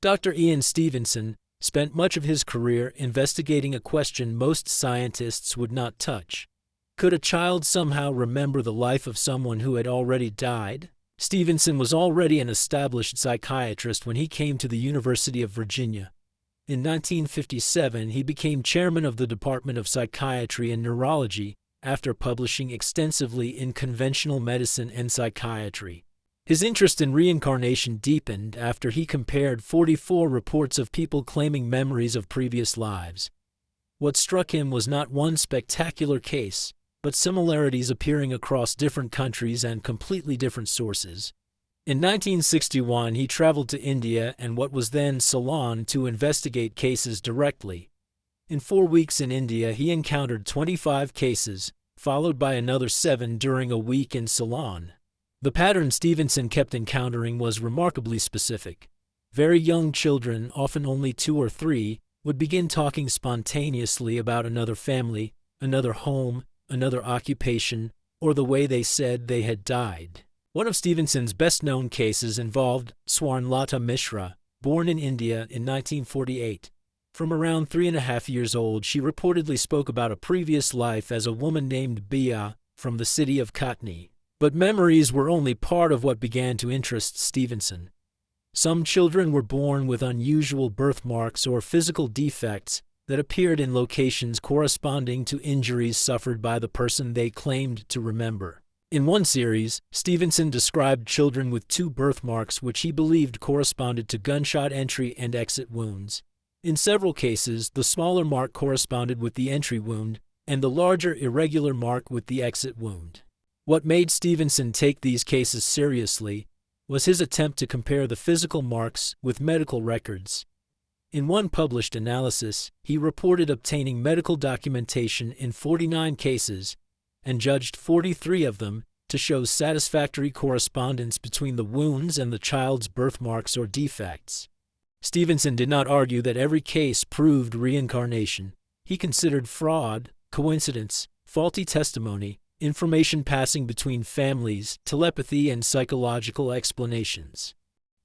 Dr. Ian Stevenson spent much of his career investigating a question most scientists would not touch. Could a child somehow remember the life of someone who had already died? Stevenson was already an established psychiatrist when he came to the University of Virginia. In 1957, he became chairman of the Department of Psychiatry and Neurology after publishing extensively in conventional medicine and psychiatry. His interest in reincarnation deepened after he compared 44 reports of people claiming memories of previous lives. What struck him was not one spectacular case, but similarities appearing across different countries and completely different sources. In 1961, he traveled to India and what was then Ceylon to investigate cases directly. In 4 weeks in India, he encountered 25 cases, followed by another 7 during a week in Ceylon. The pattern Stevenson kept encountering was remarkably specific. Very young children, often only 2 or 3, would begin talking spontaneously about another family, another home, another occupation, or the way they said they had died. One of Stevenson's best-known cases involved Swarnlata Mishra, born in India in 1948. From around 3.5 years old, she reportedly spoke about a previous life as a woman named Bia from the city of Katni. But memories were only part of what began to interest Stevenson. Some children were born with unusual birthmarks or physical defects that appeared in locations corresponding to injuries suffered by the person they claimed to remember. In one series, Stevenson described children with 2 birthmarks which he believed corresponded to gunshot entry and exit wounds. In several cases, the smaller mark corresponded with the entry wound, and the larger irregular mark with the exit wound. What made Stevenson take these cases seriously was his attempt to compare the physical marks with medical records. In one published analysis, he reported obtaining medical documentation in 49 cases and judged 43 of them to show satisfactory correspondence between the wounds and the child's birthmarks or defects. Stevenson did not argue that every case proved reincarnation. He considered fraud, coincidence, faulty testimony, information passing between families, telepathy, and psychological explanations.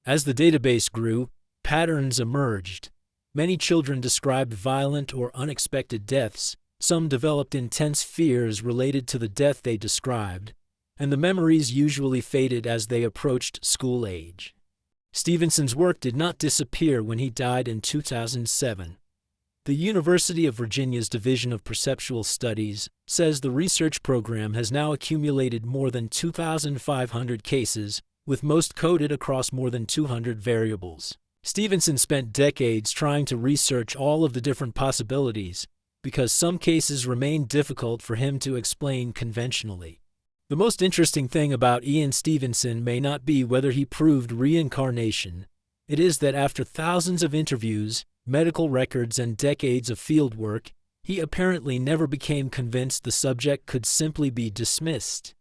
As the database grew, patterns emerged. Many children described violent or unexpected deaths, some developed intense fears related to the death they described, and the memories usually faded as they approached school age. Stevenson's work did not disappear when he died in 2007. The University of Virginia's Division of Perceptual Studies says the research program has now accumulated more than 2,500 cases, with most coded across more than 200 variables. Stevenson spent decades trying to research all of the different possibilities, because some cases remain difficult for him to explain conventionally. The most interesting thing about Ian Stevenson may not be whether he proved reincarnation. It is that after thousands of interviews, medical records, and decades of field work, he apparently never became convinced the subject could simply be dismissed.